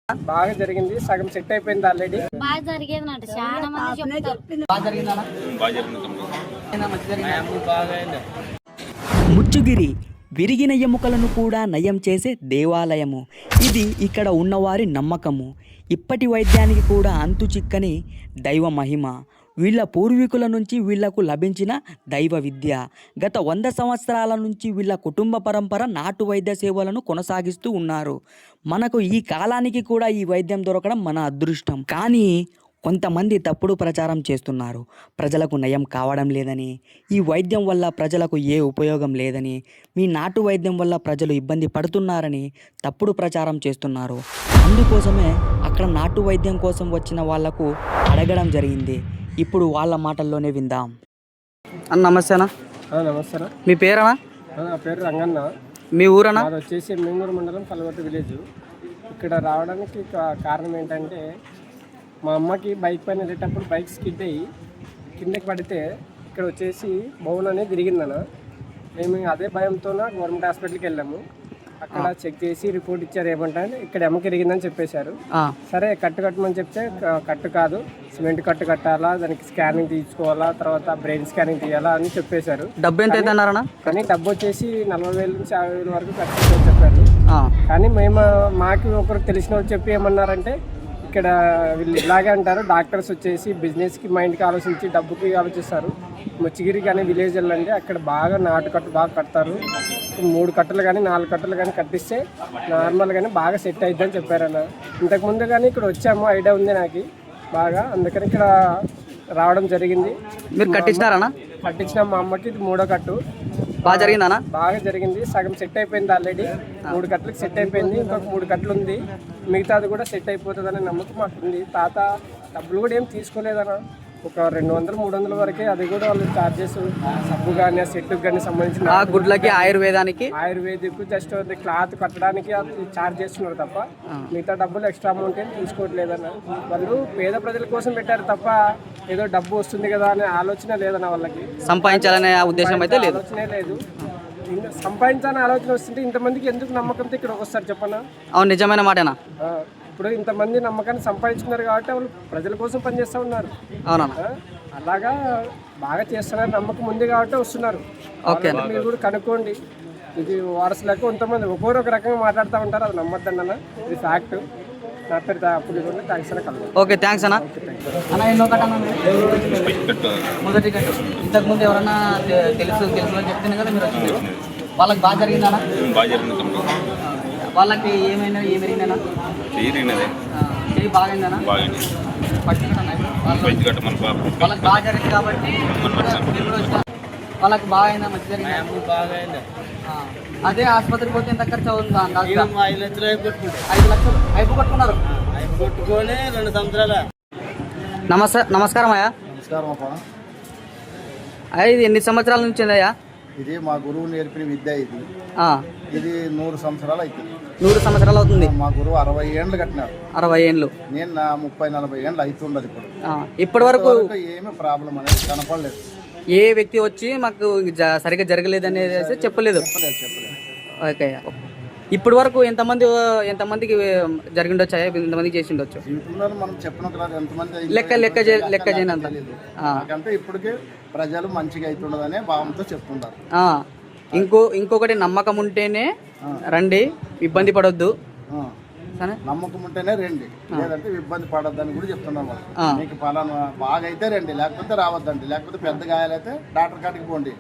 బాగా జరిగింది, సగం సెట్ అయిపోయింది ఆల్రెడీ. బాగా జరిగేది అంటే చాలా మంది చెప్తారు. ముచ్చుగిరి విరిగిన ఎముకలను కూడా నయం చేసే దేవాలయము. ఇది ఇక్కడ ఉన్నవారి నమ్మకము. ఇప్పటి వైద్యానికి కూడా అంతు చిక్కని దైవ మహిమ. వీళ్ళ పూర్వీకుల నుంచి వీళ్లకు లభించిన దైవ విద్య. గత 100 సంవత్సరాల నుంచి వీళ్ళ కుటుంబ పరంపర నాటు వైద్య సేవలను కొనసాగిస్తూ ఉన్నారు. మనకు ఈ కాలానికి కూడా ఈ వైద్యం దొరకడం మన అదృష్టం. కానీ కొంతమంది తప్పుడు ప్రచారం చేస్తున్నారు. ప్రజలకు నయం కావడం లేదని, ఈ వైద్యం వల్ల ప్రజలకు ఏ ఉపయోగం లేదని, మీ నాటు వైద్యం వల్ల ప్రజలు ఇబ్బంది పడుతున్నారని తప్పుడు ప్రచారం చేస్తున్నారు. అందుకోసమే అక్కడ నాటు వైద్యం కోసం వచ్చిన వాళ్లకు అడగడం జరిగింది. ఇప్పుడు వాళ్ళ మాటల్లోనే విందాం. అన్న నమస్తే అన్న. నమస్తే. మీ పేరన్నా? నా పేరు రంగన్న. మీ ఊరన్నా? అది వచ్చేసి మెంగూరు మండలం కలవట్టు విలేజ్. ఇక్కడ రావడానికి కారణం ఏంటంటే, మా అమ్మకి బైక్ పైన వెళ్ళేటప్పుడు బైక్ స్కిడ్ అయ్యి కిందకి పడితే ఇక్కడ వచ్చేసి బౌన్ అనేది తిరిగిందన్న. మేము అదే భయంతో గవర్నమెంట్ హాస్పిటల్కి వెళ్ళాము. అక్కడ చెక్ చేసి రిపోర్ట్ ఇచ్చారు. ఏమంటే ఇక్కడ ఎమ్మకి ఇరిగిందని చెప్పేశారు. సరే కట్టు కట్టమని చెప్తే కట్టు కాదు, సిమెంట్ కట్టు కట్టాలా, దానికి స్కానింగ్ తీసుకోవాలా, తర్వాత బ్రెయిన్ స్కానింగ్ తీయాలా అని చెప్పేశారు. డబ్బు ఎంత అవుతుందన్నారన్నా? కానీ డబ్బు వచ్చేసి 40,000 నుంచి 50,000 వరకు ఖర్చు చెప్పారు. కానీ మాకు ఒకరు తెలిసిన వాళ్ళు చెప్పి ఏమన్నారంటే, ఇక్కడ వీళ్ళు ఇలాగే అంటారు, డాక్టర్స్ వచ్చేసి బిజినెస్కి మైండ్కి ఆలోచించి డబ్బుకి ఆలోచిస్తారు. ముచ్చిగిరి కానీ విలేజ్ వెళ్ళండి, అక్కడ బాగా నాటు కట్టు బాగా కడతారు. 3 కట్టలు కానీ 4 కట్టలు కానీ కట్టిస్తే నార్మల్గానే బాగా సెట్ అయిద్దని చెప్పారన్న. ఇంతకుముందు కానీ ఇక్కడ వచ్చాము, ఐడియా ఉంది నాకు బాగా, అందుకని ఇక్కడ రావడం జరిగింది. మీరు కట్టించినారన్నా? కట్టించిన మా అమ్మకి ఇది 3వ కట్టు. బాగా జరిగిందన్నా? బాగా జరిగింది, సగం సెట్ అయిపోయింది ఆల్రెడీ. 3 కట్టలకు సెట్ అయిపోయింది, ఇంకొక 3 కట్టలు ఉంది. మిగతాది కూడా సెట్ అయిపోతుంది అనే నమ్మకం మాకు ఉంది. తాత డబ్బులు కూడా ఏం తీసుకోలేదన్న, ఒక 200-300 వరకే. అది కూడా వాళ్ళు చార్జెస్ సబ్బు కానీ సెట్కి కానీ సంబంధించిన గుడ్లకి ఆయుర్వేదిక్ జస్ట్ క్లాత్ కట్టడానికి చార్జ్ చేస్తున్నారు తప్ప మిగతా డబ్బులు ఎక్స్ట్రా అమౌంట్ ఏం తీసుకోవట్లేదన్న. వాళ్ళు పేద ప్రజల కోసం పెట్టారు తప్ప ఏదో డబ్బు వస్తుంది కదా అనే ఆలోచన లేదన్న. వాళ్ళకి సంపాదించాలనే ఉద్దేశం అయితే లేదు, ఆలోచనే లేదు. సంపాదించాలనే ఆలోచన వస్తుంటే ఇంతమందికి ఎందుకు నమ్మకంతో ఇక్కడ వస్తారు చెప్పనా? అవును, నిజమైన మాటేనా? ఇప్పుడు ఇంతమంది నమ్మకాన్ని సంపాదించుకున్నారు కాబట్టి వాళ్ళు ప్రజల కోసం పనిచేస్తూ ఉన్నారు. అవునా? అలాగా బాగా చేస్తున్నారు, నమ్మకం ఉంది కాబట్టి వస్తున్నారు. మీరు కూడా కనుక్కోండి. ఇది వారసులకు కొంతమంది ఒక్కొరు ఒక రకంగా మాట్లాడుతూ ఉంటారు, అది నమ్మద్దండి అన్న, ఇది ఫ్యాక్ట్. నా పేరు అప్పుడు థ్యాంక్స్ అన్న కలవ. ఓకే, థ్యాంక్స్ అన్న. అన్న ఎన్నో కట్ట? మొదటి కట్ట. ఇంతకుముందు ఎవరన్నా తెలుసు చెప్తున్నాను కదా మీరు వచ్చింది, వాళ్ళకి బాగా జరిగిందన్నా? వాళ్ళకి ఏమైనా ఏమైనా చెయ్యి బాగైందన్నా? వాళ్ళకి బాగా జరిగింది కాబట్టి వాళ్ళకి బాగా అయిందా? మంచి జరిగింది. అదే ఆసుపత్రికి పోతే ఎంత ఖర్చు అవుతుందా? 5 లక్షలు 5 లక్షలు అయిపోగొట్టుకున్నారు. 2 సంవత్సరాలు. నమస్కారం అయ్యా. నమస్కారం అప్ప. ఇది ఎన్ని సంవత్సరాల నుంచి ఉందయ్యా? ఇది మా గురువు నేర్పిన విద్య. ఇది 100 సంవత్సరాలు అవుతుంది. 100 సంవత్సరాలు అవుతుంది. మా గురువు 60 ఏళ్ళు కట్టినారు. 60 ఏళ్ళు. నేను 30-40 ఏళ్ళు అవుతుండదు. ఇప్పటి వరకు ఏమి ప్రాబ్లం అనేది కనపడలేదు. ఏ వ్యక్తి వచ్చి మాకు సరిగ్గా జరగలేదు అనేది చెప్పలేదు. ఓకే, ఇప్పటి వరకు ఎంతమందికి జరిగిండొచ్చా? ఎంతమందికి చేసి ఉండొచ్చు? మనం చెప్పిన లెక్క చేయనంత అంటే ఇప్పటికే ప్రజలు మంచిగా అవుతుండదనే భావంతో చెప్తుంటారు. ఇంకొకటి నమ్మకం ఉంటేనే రండి, ఇబ్బంది పడొద్దు. నమ్మకం ఉంటేనే రండి, లేదంటే ఇబ్బంది పడొద్దని కూడా చెప్తున్నాం. మీకు పలానా బాగా అయితే రండి, లేకపోతే రావద్దండి. లేకపోతే పెద్ద గాయాలైతే డాక్టర్ కాడికి పోండి,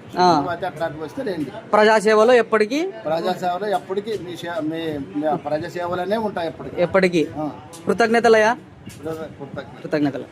అయితే అట్లాంటివి వస్తే రండి. ప్రజాసేవలో ఎప్పటికీ మీ ప్రజాసేవలనే ఉంటాయి ఎప్పటికీ. కృతజ్ఞతలయ్యా. కృతజ్ఞతలు.